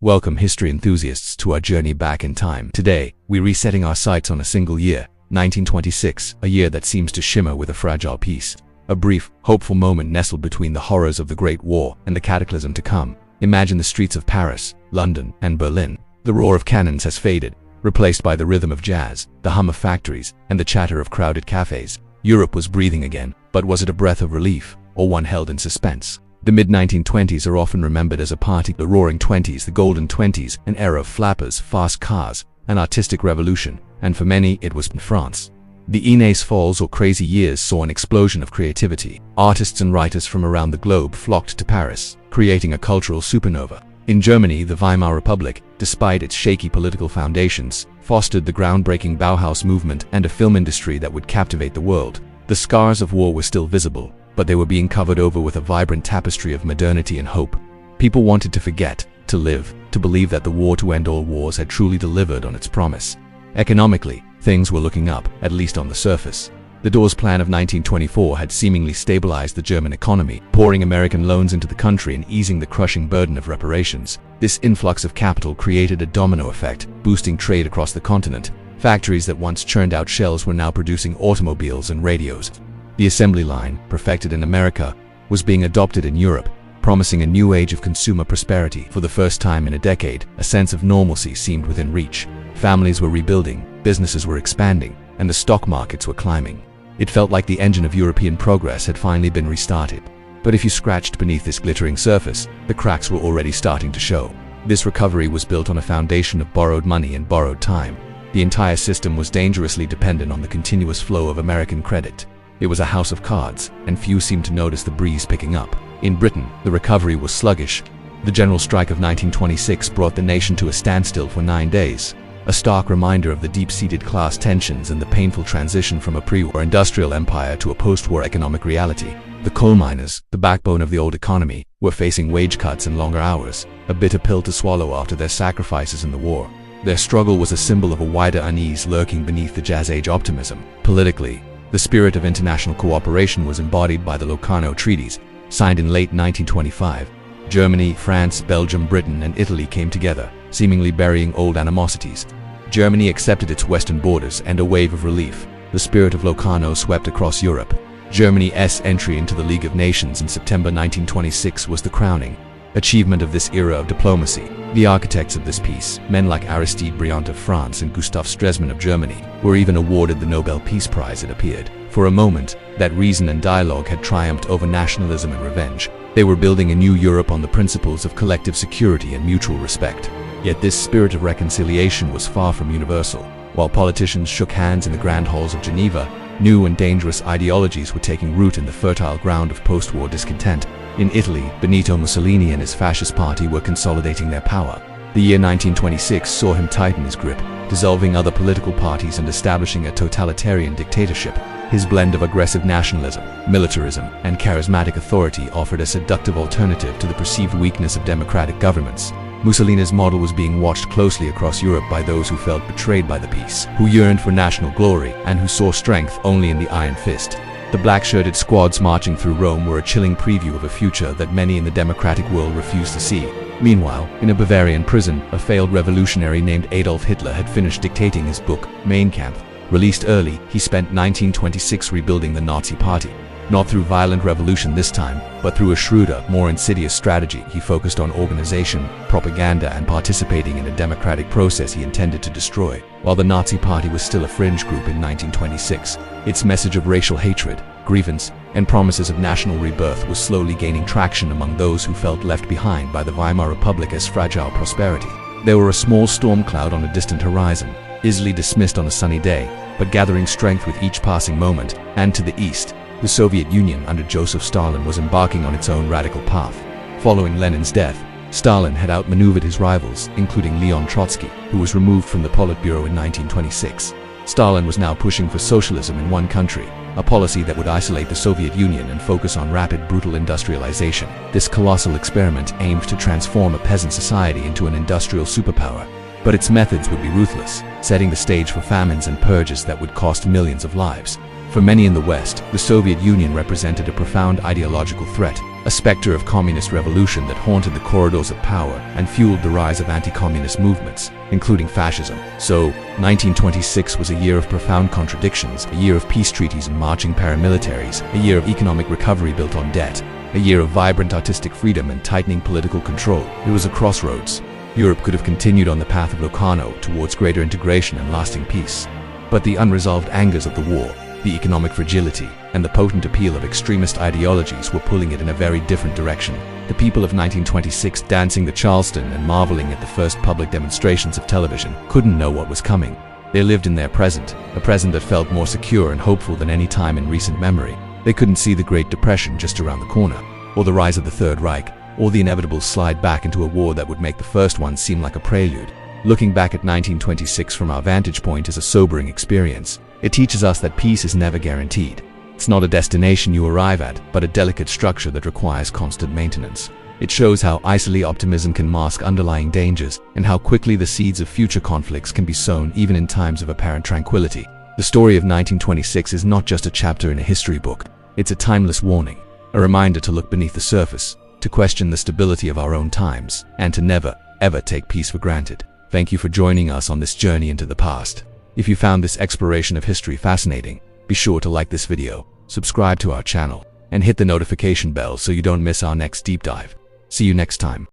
Welcome history enthusiasts to our journey back in time. Today, we're resetting our sights on a single year, 1926, a year that seems to shimmer with a fragile peace. A brief, hopeful moment nestled between the horrors of the Great War and the cataclysm to come. Imagine the streets of Paris, London, and Berlin. The roar of cannons has faded, replaced by the rhythm of jazz, the hum of factories, and the chatter of crowded cafes. Europe was breathing again, but was it a breath of relief, or one held in suspense? The mid-1920s are often remembered as a party, the Roaring Twenties, the Golden Twenties, an era of flappers, fast cars, an artistic revolution, and for many it was France. The Ines Falls or Crazy Years saw an explosion of creativity. Artists and writers from around the globe flocked to Paris, creating a cultural supernova. In Germany, the Weimar Republic, despite its shaky political foundations, fostered the groundbreaking Bauhaus movement and a film industry that would captivate the world. The scars of war were still visible, but they were being covered over with a vibrant tapestry of modernity and hope. People wanted to forget, to live, to believe that the war to end all wars had truly delivered on its promise. Economically, things were looking up, at least on the surface. The Dawes Plan of 1924 had seemingly stabilized the German economy, pouring American loans into the country and easing the crushing burden of reparations. This influx of capital created a domino effect, boosting trade across the continent. Factories that once churned out shells were now producing automobiles and radios. The assembly line, perfected in America, was being adopted in Europe, promising a new age of consumer prosperity. For the first time in a decade, a sense of normalcy seemed within reach. Families were rebuilding, businesses were expanding, and the stock markets were climbing. It felt like the engine of European progress had finally been restarted. But if you scratched beneath this glittering surface, the cracks were already starting to show. This recovery was built on a foundation of borrowed money and borrowed time. The entire system was dangerously dependent on the continuous flow of American credit. It was a house of cards, and few seemed to notice the breeze picking up. In Britain, the recovery was sluggish. The general strike of 1926 brought the nation to a standstill for 9 days, a stark reminder of the deep-seated class tensions and the painful transition from a pre-war industrial empire to a post-war economic reality. The coal miners, the backbone of the old economy, were facing wage cuts and longer hours, a bitter pill to swallow after their sacrifices in the war. Their struggle was a symbol of a wider unease lurking beneath the Jazz-Age optimism. Politically, the spirit of international cooperation was embodied by the Locarno treaties, signed in late 1925. Germany, France, Belgium, Britain, and Italy came together, seemingly burying old animosities. Germany accepted its western borders, and a wave of relief, the spirit of Locarno, swept across Europe. Germany's entry into the League of Nations in September 1926 was the crowning achievement of this era of diplomacy. The architects of this peace, men like Aristide Briand of France and Gustav Stresemann of Germany, were even awarded the Nobel Peace Prize. It appeared, for a moment, that reason and dialogue had triumphed over nationalism and revenge. They were building a new Europe on the principles of collective security and mutual respect. Yet this spirit of reconciliation was far from universal. While politicians shook hands in the grand halls of Geneva, new and dangerous ideologies were taking root in the fertile ground of post-war discontent. In Italy, Benito Mussolini and his fascist party were consolidating their power. The year 1926 saw him tighten his grip, dissolving other political parties and establishing a totalitarian dictatorship. His blend of aggressive nationalism, militarism, and charismatic authority offered a seductive alternative to the perceived weakness of democratic governments. Mussolini's model was being watched closely across Europe by those who felt betrayed by the peace, who yearned for national glory, and who saw strength only in the iron fist. The black-shirted squads marching through Rome were a chilling preview of a future that many in the democratic world refused to see. Meanwhile, in a Bavarian prison, a failed revolutionary named Adolf Hitler had finished dictating his book, Mein Kampf. Released early, he spent 1926 rebuilding the Nazi Party. Not through violent revolution this time, but through a shrewder, more insidious strategy. He focused on organization, propaganda, and participating in a democratic process he intended to destroy. While the Nazi Party was still a fringe group in 1926, its message of racial hatred, grievance, and promises of national rebirth was slowly gaining traction among those who felt left behind by the Weimar Republic's fragile prosperity. They were a small storm cloud on a distant horizon, easily dismissed on a sunny day, but gathering strength with each passing moment. And to the east, the Soviet Union under Joseph Stalin was embarking on its own radical path. Following Lenin's death, Stalin had outmaneuvered his rivals, including Leon Trotsky, who was removed from the Politburo in 1926. Stalin was now pushing for socialism in one country, a policy that would isolate the Soviet Union and focus on rapid, brutal industrialization. This colossal experiment aimed to transform a peasant society into an industrial superpower. But its methods would be ruthless, setting the stage for famines and purges that would cost millions of lives. For many in the West, the Soviet Union represented a profound ideological threat, a specter of communist revolution that haunted the corridors of power and fueled the rise of anti-communist movements, including fascism. So, 1926 was a year of profound contradictions, a year of peace treaties and marching paramilitaries, a year of economic recovery built on debt, a year of vibrant artistic freedom and tightening political control. It was a crossroads. Europe could have continued on the path of Locarno towards greater integration and lasting peace. But the unresolved angers of the war, the economic fragility, and the potent appeal of extremist ideologies were pulling it in a very different direction. The people of 1926, dancing the Charleston and marveling at the first public demonstrations of television, couldn't know what was coming. They lived in their present, a present that felt more secure and hopeful than any time in recent memory. They couldn't see the Great Depression just around the corner, or the rise of the Third Reich, or the inevitable slide back into a war that would make the first one seem like a prelude. Looking back at 1926 from our vantage point is a sobering experience. It teaches us that peace is never guaranteed. It's not a destination you arrive at, but a delicate structure that requires constant maintenance. It shows how easily optimism can mask underlying dangers, and how quickly the seeds of future conflicts can be sown even in times of apparent tranquility. The story of 1926 is not just a chapter in a history book. It's a timeless warning, a reminder to look beneath the surface, to question the stability of our own times, and to never, ever take peace for granted. Thank you for joining us on this journey into the past. If you found this exploration of history fascinating, be sure to like this video, subscribe to our channel, and hit the notification bell so you don't miss our next deep dive. See you next time.